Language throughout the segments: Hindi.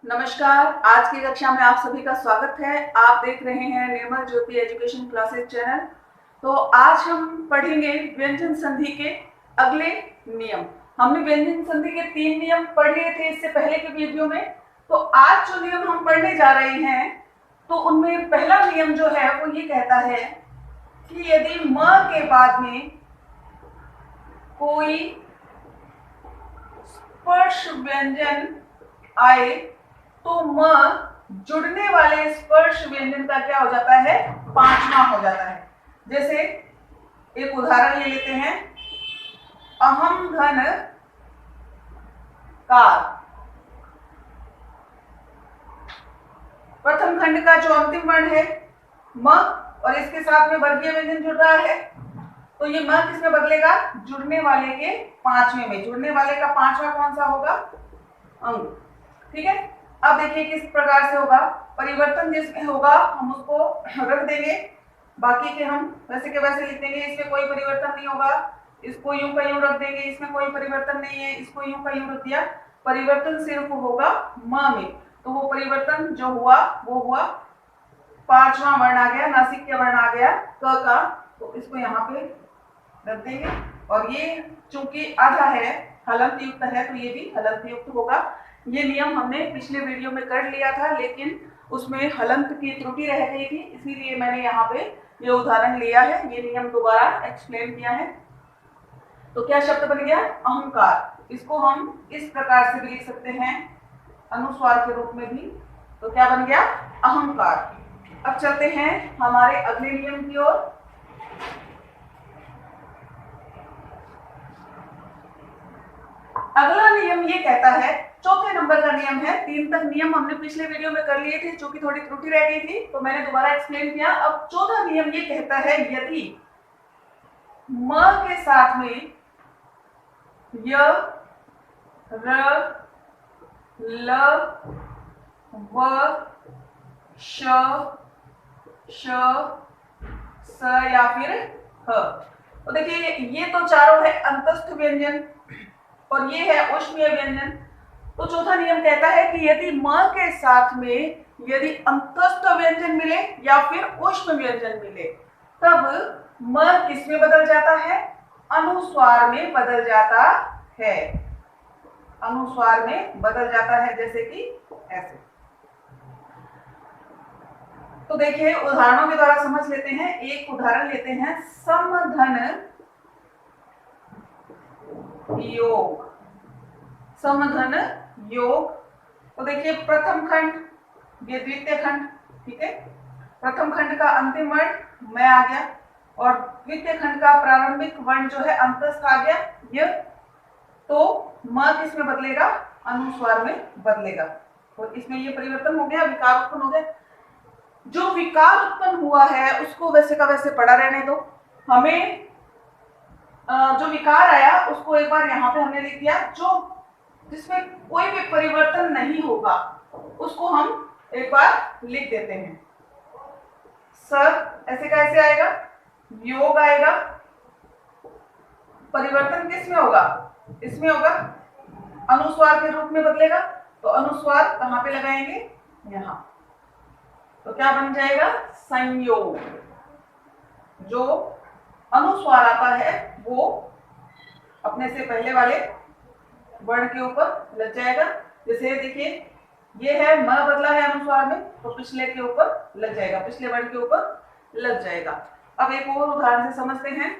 नमस्कार। आज की कक्षा में आप सभी का स्वागत है। आप देख रहे हैं निर्मल ज्योति एजुकेशन क्लासेस चैनल। तो आज हम पढ़ेंगे व्यंजन संधि के अगले नियम। हमने व्यंजन संधि के 3 नियम पढ़ लिए थे इससे पहले के वीडियो में। तो आज जो नियम हम पढ़ने जा रहे हैं तो उनमें पहला नियम जो है वो ये कहता है कि यदि म के बाद में कोई स्पर्श व्यंजन आए तो म जुड़ने वाले स्पर्श व्यंजन का क्या हो जाता है? पांचवा हो जाता है। जैसे एक उदाहरण ले लेते हैं, अहम घन कार। प्रथम खंड का जो अंतिम वर्ण है म और इसके साथ में वर्गीय व्यंजन जुड़ रहा है, तो ये म किसमें बदलेगा? जुड़ने वाले के पांचवें में। जुड़ने वाले का पांचवा कौन सा होगा? अंग। ठीक है। अब देखिए किस प्रकार से होगा। परिवर्तन जिसमें होगा हम उसको रख देंगे, बाकी के हम वैसे के वैसे लिख देंगे। इसमें कोई परिवर्तन नहीं होगा, इसको यूं का यूं रख देंगे। इसमें कोई परिवर्तन नहीं है, इसको यूं का यूं रख दिया। परिवर्तन सिर्फ होगा म में। तो वो परिवर्तन जो हुआ वो हुआ पांचवा वर्ण आ गया, नासिक वर्ण आ गया क का। तो इसको यहाँ पे रख देंगे। और ये चूंकि आधा है, हलंत युक्त है, तो ये भी हलंत युक्त होगा। ये नियम हमने पिछले वीडियो में कर लिया था, लेकिन उसमें हलंत की त्रुटि रह गई थी, इसीलिए मैंने यहाँ पे ये उदाहरण लिया है, ये नियम दोबारा एक्सप्लेन किया है। तो क्या शब्द बन गया? अहंकार। इसको हम इस प्रकार से भी लिख सकते हैं, अनुस्वार के रूप में भी। तो क्या बन गया? अहंकार। अब चलते हैं हमारे अगले नियम की ओर। अगला नियम ये कहता है, चौथे नंबर का नियम है। 3 तक नियम हमने पिछले वीडियो में कर लिए थे, जो कि थोड़ी त्रुटि रह गई थी, तो मैंने दोबारा एक्सप्लेन किया। अब चौथा नियम ये कहता है, यदि म के साथ में य, र, ल, व, श, श, स या फिर ह। तो देखिए ये तो चारों है अंतस्थ व्यंजन और ये है ऊष्मीय व्यंजन। तो चौथा नियम कहता है कि यदि म के साथ में यदि अंतस्थ व्यंजन मिले या फिर ऊष्म व्यंजन मिले, तब म किस में बदल जाता है? अनुस्वार में बदल जाता है। अनुस्वार में बदल जाता है, जैसे कि ऐसे। तो देखिए उदाहरणों के द्वारा समझ लेते हैं। एक उदाहरण लेते हैं, समधन योग। समधन योग। तो देखिए प्रथम खंड, ये द्वितीय खंड। ठीक है। प्रथम खंड का अंतिम वर्ण मैं आ गया और द्वितीय खंड का प्रारंभिक वर्ण जो है अंतस्थ आ गया य। तो म किस में बदलेगा? अनुस्वार में बदलेगा। तो इसमें ये परिवर्तन हो गया, विकार उत्पन्न हो गया। जो विकार उत्पन्न हुआ है उसको वैसे का वैसे पड़ा रहने दो। हमें जो विकार आया उसको एक बार यहाँ पे हमने लिख दिया। जो जिसमें कोई भी परिवर्तन नहीं होगा उसको हम एक बार लिख देते हैं। सर ऐसे कैसे आएगा? योग आएगा। परिवर्तन किस में होगा? इसमें होगा, अनुस्वार के रूप में बदलेगा। तो अनुस्वार कहाँ पे लगाएंगे? यहाँ। तो क्या बन जाएगा? संयोग। जो अनुस्वार आता है वो अपने से पहले वाले वर्ण के ऊपर लग जाएगा। जैसे देखिए ये है म बदला है अनुस्वार में, तो पिछले के ऊपर लग जाएगा, पिछले वर्ण के ऊपर लग जाएगा। अब एक और उदाहरण से समझते हैं।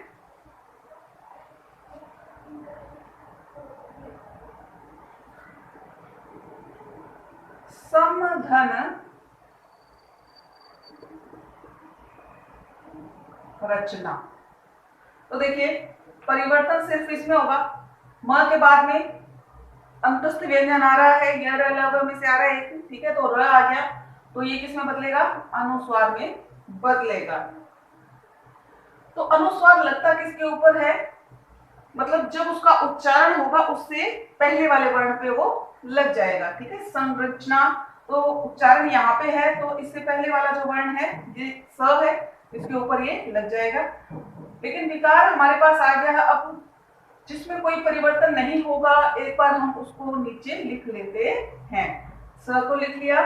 समधन रचना। तो देखिए परिवर्तन सिर्फ इसमें होगा, म के बाद में अंतस्थ व्यंजन आ रहा है, य, र, ल, व में से आ रहा है एक। ठीक है। तो र आ गया, तो ये किस में बदलेगा? अनुस्वार में बदलेगा। तो अनुस्वार लगता किसके ऊपर है? मतलब जब उसका उच्चारण होगा उससे पहले वाले वर्ण पे वो लग जाएगा। ठीक है। संरचना, तो उच्चारण यहाँ पे है, तो इससे पहले वाला जो वर्ण है ये स है, इसके ऊपर ये लग जाएगा। लेकिन विकार हमारे पास आ गया है। अब जिसमें कोई परिवर्तन नहीं होगा, एक बार हम उसको नीचे लिख लेते हैं। स को लिख लिया,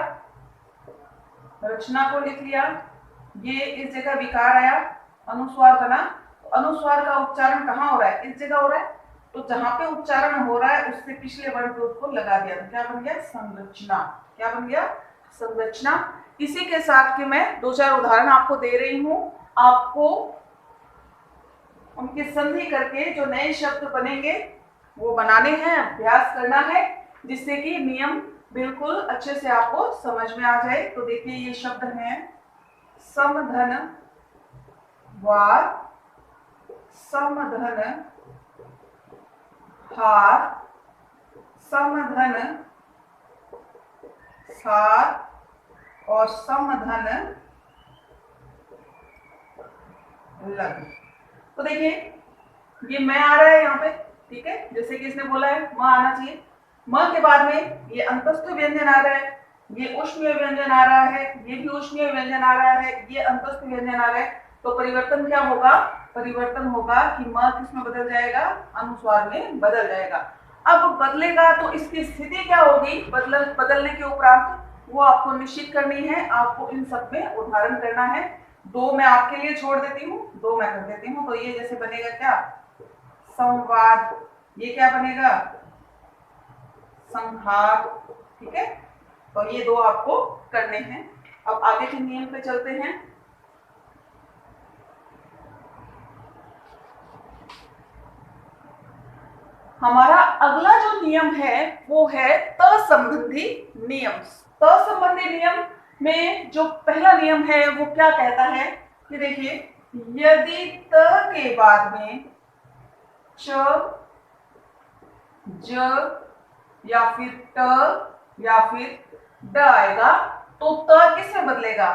रचना को लिख लिया, ये इस जगह विकार आया, अनुस्वार बना। अनुस्वार का उच्चारण कहाँ हो रहा है? इस जगह हो रहा है, तो जहां पे उच्चारण हो रहा है उससे पिछले वर्ण पे उसको लगा दिया, तो क्या बन गया? संरचना। क्या बन गया? संरचना। इसी के साथ कि मैं दो चार उदाहरण आपको दे रही हूं, आपको उनकी संधि करके जो नए शब्द बनेंगे वो बनाने हैं, अभ्यास करना है, जिससे कि नियम बिल्कुल अच्छे से आपको समझ में आ जाए। तो देखिए ये शब्द हैं समधन वार, समधन हार, समधन सार और समधन लघु। तो देखिए ये मैं आ रहा है यहाँ पे, ठीक है, जैसे कि इसने बोला है म आना चाहिए। म के बाद में ये अंतस्थ व्यंजन आ रहा है, ये ऊष्मीय व्यंजन आ रहा है, ये भी ऊष्मीय व्यंजन आ रहा है, ये अंतस्थ व्यंजन आ रहा है। तो परिवर्तन क्या होगा? परिवर्तन होगा कि म किसमें बदल जाएगा? अनुस्वार में बदल जाएगा। अब बदलेगा तो इसकी स्थिति क्या होगी बदलने के उपरांत, वो आपको निश्चित करनी है, आपको इन सब में उदाहरण करना है। दो मैं आपके लिए छोड़ देती हूँ, दो मैं कर देती हूँ। तो ये जैसे बनेगा क्या? संवाद। ये क्या बनेगा? संहार। ठीक है, तो ये दो आपको करने हैं। अब आगे के नियम पे चलते हैं। हमारा अगला जो नियम है वो है त संबंधी नियम। त संबंधी नियम में जो पहला नियम है वो क्या कहता है कि देखिए, यदि त के बाद में च, ज या फिर ट या फिर ड आएगा तो त किसमें बदलेगा?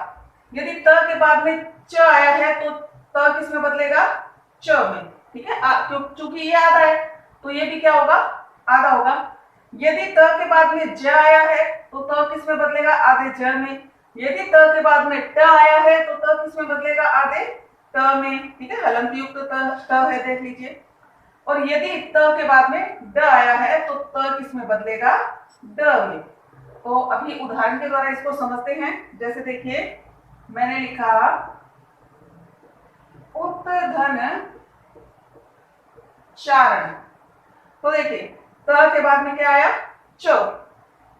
यदि त के बाद में च आया है तो त किसमें बदलेगा? च में। ठीक है, क्योंकि ये आधा है तो ये भी क्या होगा? आधा होगा। यदि त के बाद में ज आया है तो त किसमें बदलेगा? आधे ज में। यदि त के बाद में ट आया है तो त किसमें बदलेगा? आधे त में। ठीक है, हलंत युक्त त है, देख लीजिए। और यदि त के बाद में ड आया है तो त किसमें बदलेगा? ड में। तो अभी उदाहरण के द्वारा इसको समझते हैं। जैसे देखिए मैंने लिखा उत्धन चारण, तो देखिए त के बाद में क्या आया? च।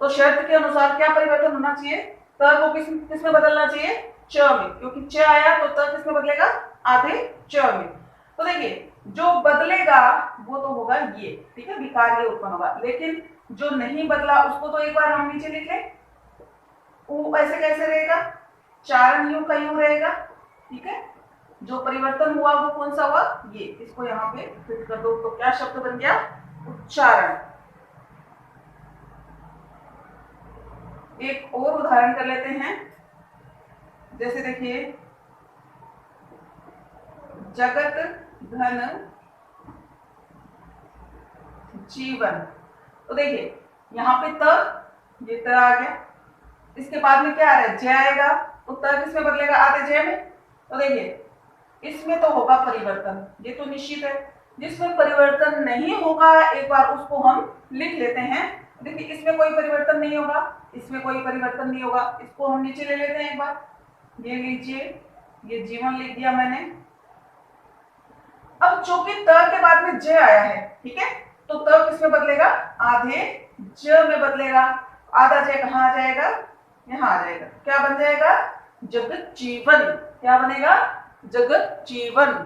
तो शर्त के अनुसार क्या परिवर्तन होना चाहिए? त को किसमें बदलना चाहिए? च में, क्योंकि च आया तो त किसमें बदलेगा? आधे च में। तो देखिए जो बदलेगा वो तो होगा ये, ठीक है, विकार ये उत्पन्न होगा। लेकिन जो नहीं बदला उसको तो एक बार हम नीचे लिख लें। वो ऐसे कैसे रहेगा? चारण यू का यू रहेगा। ठीक है, जो परिवर्तन हुआ वो कौन सा हुआ? ये। इसको यहाँ पे फिट कर दो तो क्या शब्द बन गया? उच्चारण। एक और उदाहरण कर लेते हैं। जैसे देखिए जगत धन जीवन, तो देखिए यहाँ पे त, ये त आ गया, इसके बाद में क्या आ रहा है? ज आएगा तो त किसमें बदलेगा? आधे ज में। तो देखिए इसमें तो होगा परिवर्तन, ये तो निश्चित है। जिसमें परिवर्तन नहीं होगा एक बार उसको हम लिख लेते हैं। देखिए इसमें कोई परिवर्तन नहीं होगा, इसमें कोई परिवर्तन नहीं होगा, इसको हम नीचे ले लेते हैं एक बार। ये लीजिए, ये जीवन लिख दिया मैंने। अब चूंकि त के बाद में ज आया है, ठीक है, तो त किसमें बदलेगा? आधे ज में बदलेगा। आधा ज कहाँ आ जाएगा? यहाँ आ जाएगा। क्या बन जाएगा? जगत जीवन। क्या बनेगा? जगत जीवन।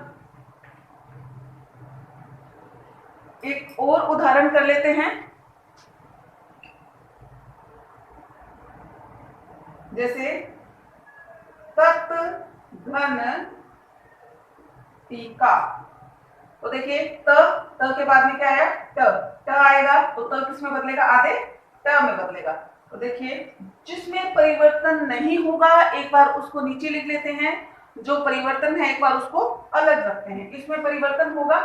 एक और उदाहरण कर लेते हैं। जैसे तत् घन टीका, तो देखिए त के बाद में क्या आया? ट आएगा तो त किसमें बदलेगा? आधे ट में बदलेगा। तो देखिए जिसमें परिवर्तन नहीं होगा एक बार उसको नीचे लिख लेते हैं, जो परिवर्तन है एक बार उसको अलग रखते हैं। इसमें परिवर्तन होगा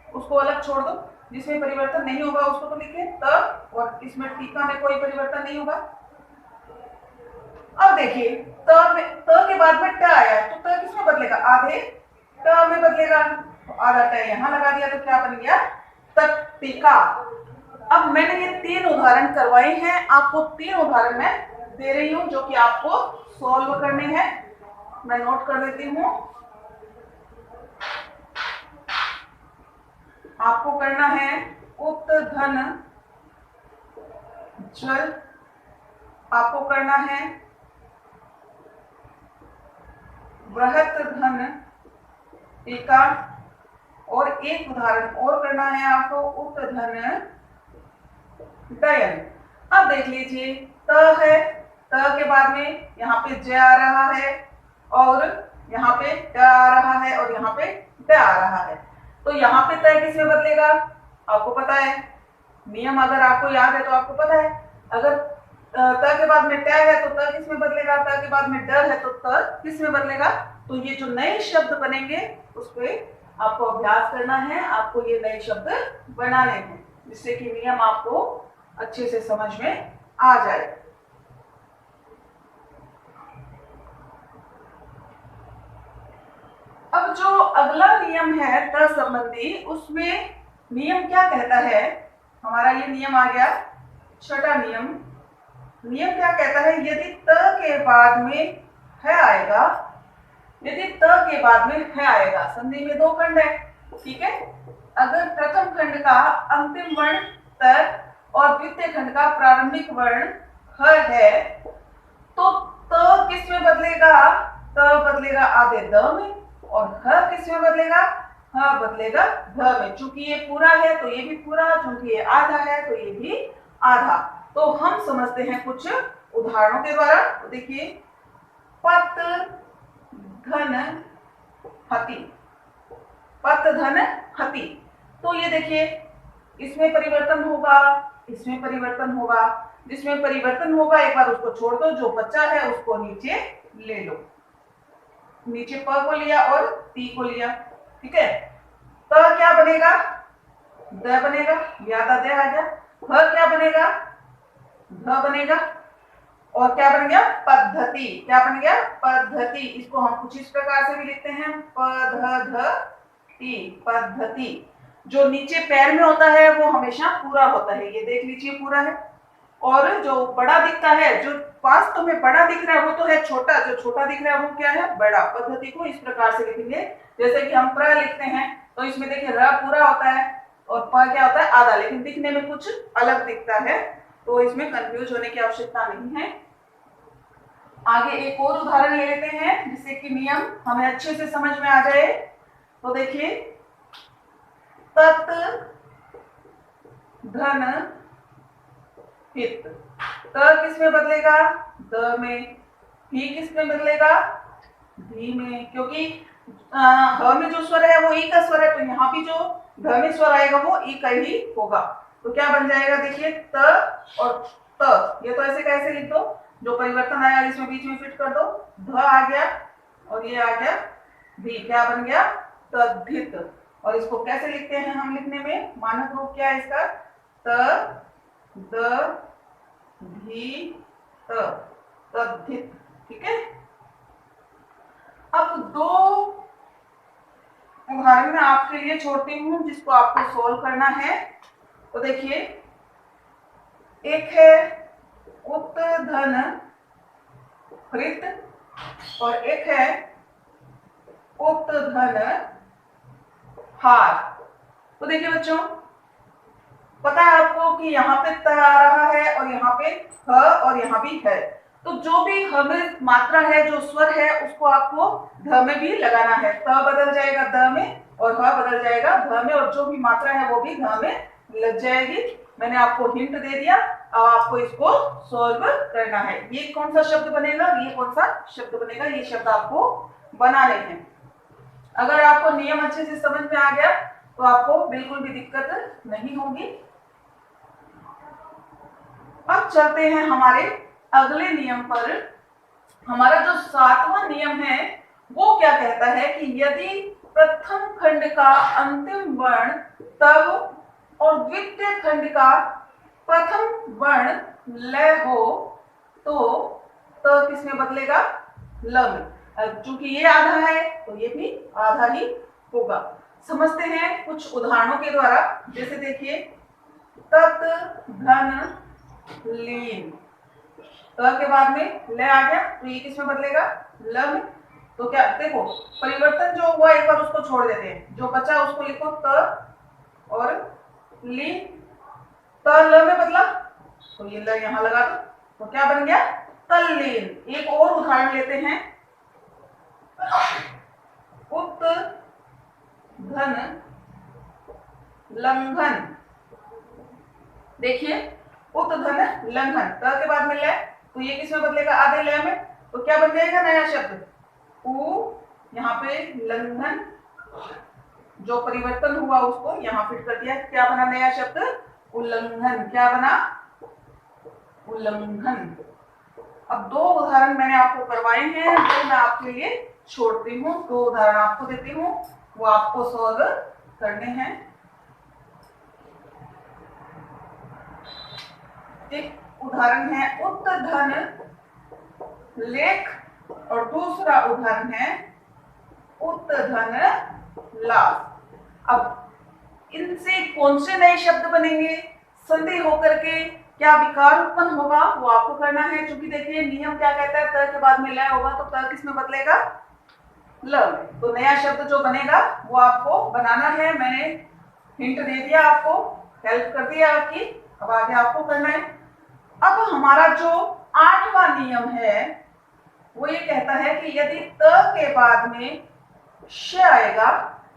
उसको अलग छोड़ दो, जिसमें परिवर्तन नहीं होगा उसको तो लिखे त, और इसमें टीका में कोई परिवर्तन नहीं होगा। अब देखिए त के बाद में ट आया तो त किसमें बदलेगा? आधे ट में बदलेगा। तो आधा ट यहाँ लगा दिया तो क्या बन गया? तत्तिका। अब मैंने ये 3 उदाहरण करवाए हैं, आपको 3 उदाहरण मैं दे रही हूं जो कि आपको सॉल्व करने हैं। मैं नोट कर देती हूं। आपको करना है उक्त धन जल, आपको करना है बृहत धन टीका, और एक उदाहरण और करना है आपको उक्त धन डयन। अब देख लीजिए, त है, त के बाद में यहाँ पे ज आ रहा है और यहाँ पे ड आ रहा है और यहाँ पे ड आ रहा है। तो यहाँ पे त किसमें बदलेगा, आपको पता है नियम, अगर आपको याद है तो आपको पता है। अगर त के बाद में ट है तो त किसमें बदलेगा, त के बाद में ड है तो त किसमें बदलेगा। तो ये जो नए शब्द बनेंगे उस पे आपको अभ्यास करना है, आपको ये नए शब्द बनाने हैं, जिससे कि नियम आपको अच्छे से समझ में आ जाए। अब जो अगला नियम है त संबंधी, उसमें नियम क्या कहता है, हमारा ये नियम आ गया छठा नियम। नियम क्या कहता है, यदि त के बाद में है आएगा, यदि त के बाद में है आएगा, संधि में 2 खंड है, ठीक है। अगर प्रथम खंड का अंतिम वर्ण त और द्वितीय खंड का प्रारंभिक वर्ण ह है, तो त किस में बदलेगा, त बदलेगा आधे द में, और ह किस में बदलेगा, ह बदलेगा ध में। चूंकि ये पूरा है तो ये भी पूरा, चूंकि ये आधा है तो ये भी आधा। तो हम समझते हैं कुछ उदाहरणों के द्वारा। तो देखिए, पत धन हति, पत धन हति। तो ये देखिए, इसमें परिवर्तन होगा, इसमें परिवर्तन होगा, जिसमें परिवर्तन होगा एक बार उसको छोड़ दो, जो बचा है उसको नीचे ले लो। नीचे प को लिया और ती को लिया, ठीक है। त क्या बनेगा, द बनेगा, याद आ गया। ह क्या बनेगा, ध बनेगा, और क्या बन गया, पद्धति। क्या बन गया, पद्धति। इसको हम कुछ इस प्रकार से भी लिखते हैं, पद्धति, पद्धति। जो नीचे पैर में होता है वो हमेशा पूरा होता है, ये देख लीजिए पूरा है। और जो बड़ा दिखता है, जो वास्तव में बड़ा दिख रहा है वो तो है छोटा, जो छोटा दिख रहा है वो क्या है, बड़ा। पद्धति को इस प्रकार से लिखेंगे, जैसे कि हम प्र लिखते हैं तो इसमें देखिए र पूरा होता है और प क्या होता है, आधा, लेकिन दिखने में कुछ अलग दिखता है, तो इसमें कंफ्यूज होने की आवश्यकता नहीं है। आगे एक और उदाहरण ले लेते हैं जिससे कि नियम हमें अच्छे से समझ में आ जाए। तो देखिए, तत् धन हित, त किस में बदलेगा, द में। ही किस में बदलेगा, धी में, क्योंकि ह में जो स्वर है वो ई का स्वर है, तो यहाँ भी जो ध में स्वर आएगा वो ई का ही होगा। तो क्या बन जाएगा, देखिए त और त, ये तो ऐसे कैसे लिख दो, जो परिवर्तन आया इसमें बीच में फिट कर दो, ध आ गया और ये आ गया धी, क्या बन गया, तद्धित। और इसको कैसे लिखते हैं हम, लिखने में मानक रूप क्या है इसका, त द धी त, तद्धित, ठीक है। अब 2 उदाहरण मैं आपके लिए छोड़ती हूँ जिसको आपको सोल्व करना है। तो देखिए, एक है उक्त धन हृत और एक है उक्त धन हार। तो देखिए बच्चों, पता है आपको कि यहाँ पे त आ रहा है और यहाँ पे ह और यहाँ भी है, तो जो भी ह में मात्रा है, जो स्वर है, उसको आपको ध में भी लगाना है। त बदल जाएगा द में और ह बदल जाएगा ध में, और जो भी मात्रा है वो भी ध में लग जाएगी। मैंने आपको हिंट दे दिया, अब आपको इसको सॉल्व करना है। ये कौन सा शब्द बनेगा, ये कौन सा शब्द बनेगा, ये शब्द आपको बनाने हैं। अगर आपको नियम अच्छे से समझ में आ गया तो आपको बिल्कुल भी दिक्कत नहीं होगी। अब चलते हैं हमारे अगले नियम पर। हमारा जो 7वां नियम है वो क्या कहता है कि यदि प्रथम खंड का अंतिम वर्ण तब और द्वितीय खंड का प्रथम वर्ण ल हो तो किसमें बदलेगा, ल में। चूंकि ये आधा है तो ये भी आधा ही होगा। समझते हैं कुछ उदाहरणों के द्वारा। जैसे देखिए, तत धन लीन। त के बाद में ल आ गया तो ये किसमें बदलेगा, ल में। तो क्या देखो परिवर्तन जो हुआ एक बार उसको छोड़ देते हैं, जो बचा उसको लिखो त और ली। त ल में बदला तो ये ल यहां लगा दो, तो क्या बन गया, तल्लीन। एक और उदाहरण लेते हैं, उत धन लंघन। देखिए उत धन लंघन, त के बाद में ल तो ये किसमें बदलेगा, आधे ल में। तो क्या बन जाएगा नया शब्द, उ यहाँ पे लंघन, जो परिवर्तन हुआ उसको यहाँ फिट कर दिया, क्या बना नया शब्द, उल्लंघन। क्या बना, उल्लंघन। अब दो उदाहरण मैंने आपको करवाए हैं, जो मैं आपके लिए छोड़ती हूँ, दो उदाहरण आपको देती हूँ, वो आपको सॉल्व करने हैं। एक उदाहरण है उत धन लेख और दूसरा उदाहरण है उत धन लाभ। अब इनसे कौन से नए शब्द बनेंगे, संधि होकर के क्या विकार उत्पन्न होगा वो आपको करना है। क्योंकि देखिए नियम क्या कहता है, त के बाद में ल होगा तो त किसमें बदलेगा, ल। तो नया शब्द जो बनेगा वो आपको बनाना है। मैंने हिंट दे दिया, आपको हेल्प कर दिया आपकी, अब आगे आपको करना है। अब हमारा जो 8वां नियम है वो ये कहता है कि यदि त के बाद में श आएगा,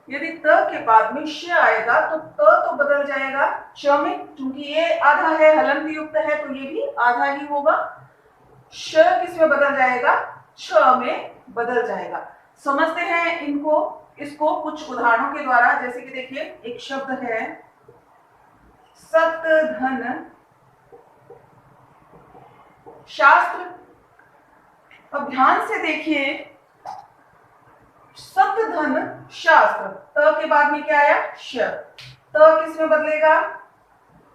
यदि त के बाद में श आएगा तो त तो बदल जाएगा श में, क्योंकि ये आधा है, हलंत युक्त है, तो ये भी आधा ही होगा। श किसमें बदल जाएगा, छ में बदल जाएगा। समझते हैं इनको, इसको कुछ उदाहरणों के द्वारा। जैसे कि देखिए एक शब्द है सत धन शास्त्र। अब ध्यान से देखिए, सत धन शास्त्र, त के बाद में क्या आया, श। त किसमें बदलेगा,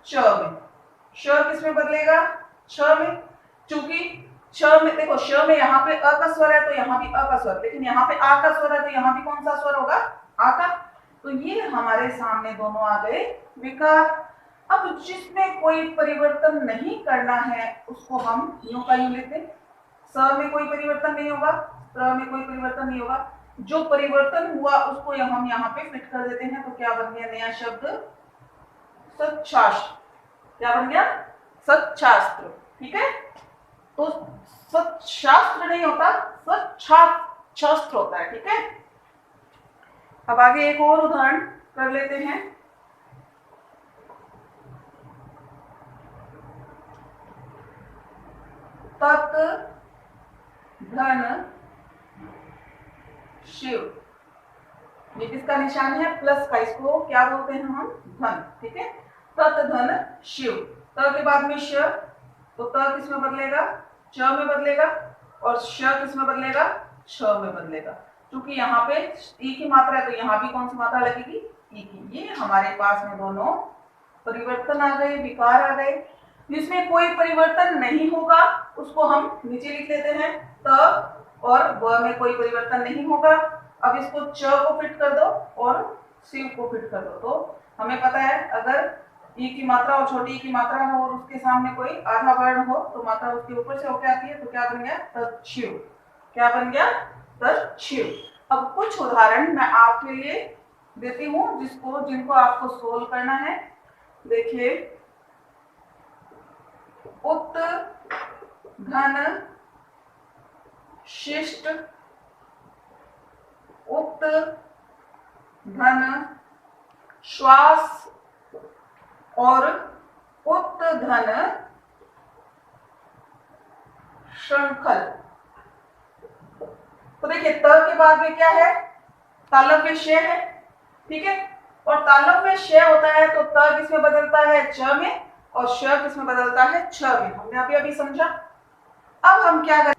च में। श किसमें बदलेगा, छ में। चूंकि छ में देखो, श में यहाँ पे अ का स्वर है तो यहाँ भी अ का स्वर, लेकिन यहाँ पे आ का स्वर है तो यहाँ भी कौन सा स्वर होगा, आ का। तो ये हमारे सामने दोनों आ गए विकार। अब जिसमें कोई परिवर्तन नहीं करना है उसको हम यूं का यूं लिखते, स में कोई परिवर्तन नहीं होगा, त्र में कोई परिवर्तन नहीं होगा। जो परिवर्तन हुआ उसको हम यहाँ पे फिट कर देते हैं, तो क्या बन गया नया शब्द, सच्छास्त्र। क्या बन गया, सच्छास्त्र। ठीक है, तो सच्छास्त्र नहीं होता, सच्छास्त्र होता है। ठीक है, अब आगे एक और उदाहरण कर लेते हैं। तत् धन शिव, ये किसका निशान है, प्लस का, इसको क्या बोलते हैं हम, धन। ठीक है, तत् धन शिव। त के बाद में श, तो त किसमें बदलेगा, च में बदलेगा, और श किसमें बदलेगा, छ में बदलेगा। क्योंकि यहाँ पे ई की मात्रा है तो यहाँ भी कौन सी मात्रा लगेगी, ई की। ये हमारे पास में दोनों परिवर्तन आ गए, विकार आ गए। जिसमें कोई परिवर्तन नहीं होगा उसको हम नीचे लिख लेते हैं, त, और व में कोई परिवर्तन नहीं होगा। अब इसको च को फिट कर दो और शिव को फिट कर दो, तो हमें पता है अगर ई की मात्रा और छोटी ई की मात्रा हो और उसके सामने कोई आधा वर्ण हो तो मात्रा उसके ऊपर से होकर आती है, तो क्या बन गया, तच्छिव। क्या बन गया, तच्छिव। अब कुछ उदाहरण मैं आपके लिए देती हूँ जिनको आपको सोल्व करना है। देखिए, उत धन शिष्ट, उत धन श्वास और उत धन श्रृंखल। तो देखिए त के बाद में क्या है, तालव्य श है। ठीक है, और तालव्य श होता है तो त किसमें बदलता है, च में, और श किसमें बदलता है, छ में। हमने अभी अभी समझा। अब हम क्या करें,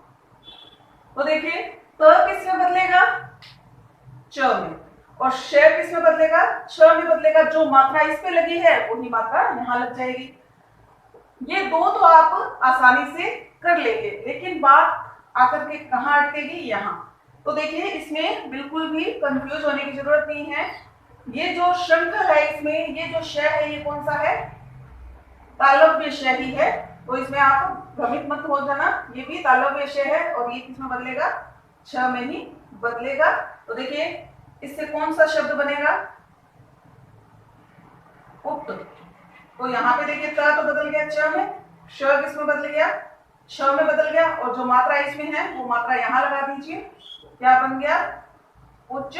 तो देखिए त किसमें बदलेगा, च में, और श किसमें बदलेगा, छ में बदलेगा। जो मात्रा इस पे लगी है वही मात्रा यहाँ लग जाएगी। ये दो तो आप आसानी से कर लेंगे, लेकिन बात आकर के कहाँ अटकेगी, यहाँ। तो देखिए इसमें बिल्कुल भी कंफ्यूज होने की जरूरत नहीं है। ये जो श्रृंखल है इसमें ये जो श है ये कौन सा है, तालव्य ही है, तो इसमें आप भ्रमित मत हो जाना, ये भी तालव्य है और ये किसमें बदलेगा, छ में ही बदलेगा। तो देखिए इससे कौन सा शब्द बनेगा, उक्त। तो यहाँ पे देखिए त तो बदल गया च में, श किसमें बदल गया, छ में बदल गया, और जो मात्रा इसमें है वो मात्रा यहाँ लगा दीजिए, क्या बन गया, उच्च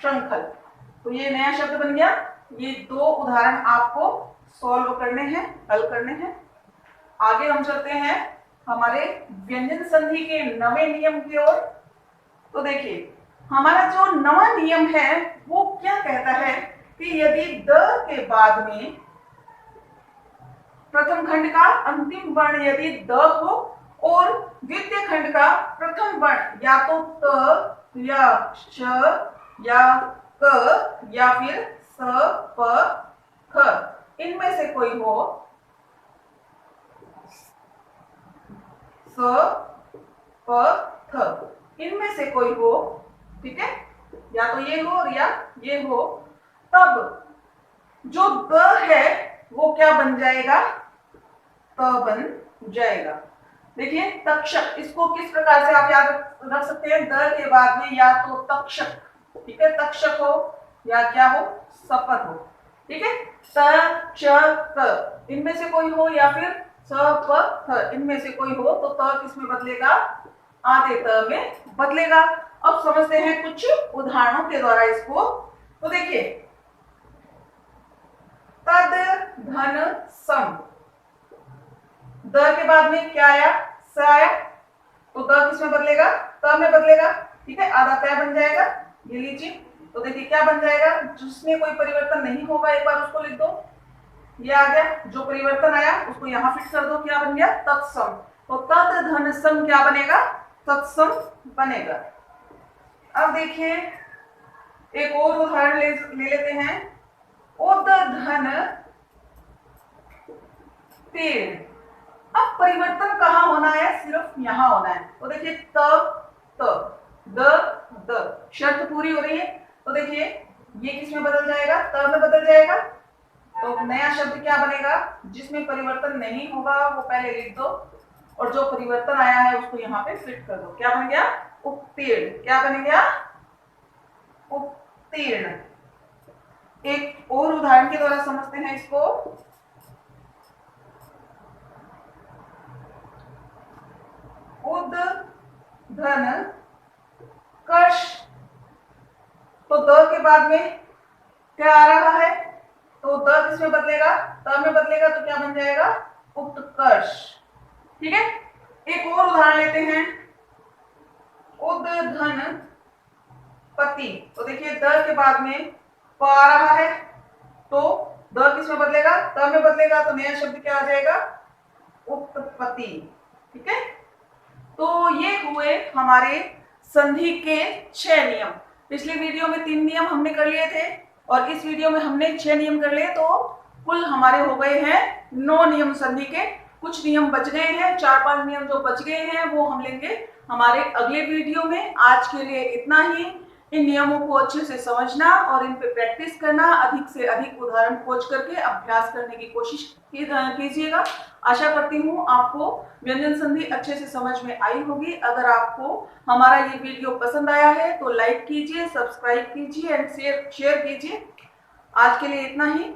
श्रृंखल। तो ये नया शब्द बन गया। ये दो उदाहरण आपको सॉल्व करने हैं, हल करने हैं। आगे हम चलते हैं हमारे व्यंजन संधि के नवे नियम की ओर। तो देखिए हमारा जो नवा नियम है वो क्या कहता है कि यदि द के बाद में प्रथम खंड का अंतिम वर्ण यदि द हो और द्वितीय खंड का प्रथम वर्ण या तो त या श या क या फिर स प ख इनमें से कोई हो, स प थ इनमें से कोई हो, ठीक है, या तो ये हो या ये हो, तब जो द है वो क्या बन जाएगा, त बन जाएगा। देखिए तक्षक, इसको किस प्रकार से आप याद रख सकते हैं, द के बाद में या तो तक्षक, ठीक है, तक्षक हो या क्या हो, सपथ हो, ठीक है, त च क इनमें से कोई हो या फिर स प थ इनमें से कोई हो, तो त किसमें बदलेगा, आधे त में बदलेगा। अब समझते हैं कुछ उदाहरणों के द्वारा इसको। तो देखिए तद धन सम, द के बाद में क्या आया, स आया, तो द किसमें बदलेगा, त में बदलेगा, ठीक है, आधा तय बन जाएगा, ये लीजिए। तो देखिए क्या बन जाएगा, जिसमें कोई परिवर्तन नहीं होगा एक बार उसको लिख दो, ये आ गया, जो परिवर्तन आया उसको यहाँ फिट कर दो, क्या बन गया, तत्सम। तो तद धन सम क्या बनेगा, तत्सम बनेगा। अब देखिए एक और उदाहरण ले लेते हैं, उद धन पेड़। अब परिवर्तन कहाँ होना है, सिर्फ यहाँ होना है। तो देखिए द शर्त पूरी हो रही है। तो देखिए ये किसमें बदल जाएगा, त में बदल जाएगा। तो नया शब्द क्या बनेगा, जिसमें परिवर्तन नहीं होगा वो पहले लिख दो, और जो परिवर्तन आया है उसको यहाँ पे फिट कर दो, क्या बन गया, उत्तीर्ण। क्या बन गया, उत्तीर्ण। एक और उदाहरण के द्वारा समझते हैं इसको। उद धन कर्ष, तो द के बाद में क्या आ रहा है, तो द किसमें बदलेगा, त में बदलेगा, तो क्या बन जाएगा, उत्कर्ष, ठीक है। एक और उदाहरण लेते हैं, उद धन पति। तो देखिए द के बाद में प आ रहा है, तो द किसमें बदलेगा, त में बदलेगा, तो नया शब्द क्या आ जाएगा, उत्पत्ति, ठीक है। तो ये हुए हमारे संधि के 6 नियम। पिछले वीडियो में 3 नियम हमने कर लिए थे और इस वीडियो में हमने 6 नियम कर लिए, तो कुल हमारे हो गए हैं 9 नियम संधि के। कुछ नियम बच गए हैं, 4-5 नियम जो बच गए हैं वो हम लेंगे हमारे अगले वीडियो में। आज के लिए इतना ही। इन नियमों को अच्छे से समझना और इन पे प्रैक्टिस करना, अधिक से अधिक उदाहरण खोज करके अभ्यास करने की कोशिश कीजिएगा। आशा करती हूँ आपको व्यंजन संधि अच्छे से समझ में आई होगी। अगर आपको हमारा ये वीडियो पसंद आया है तो लाइक कीजिए, सब्सक्राइब कीजिए एंड शेयर कीजिए। आज के लिए इतना ही।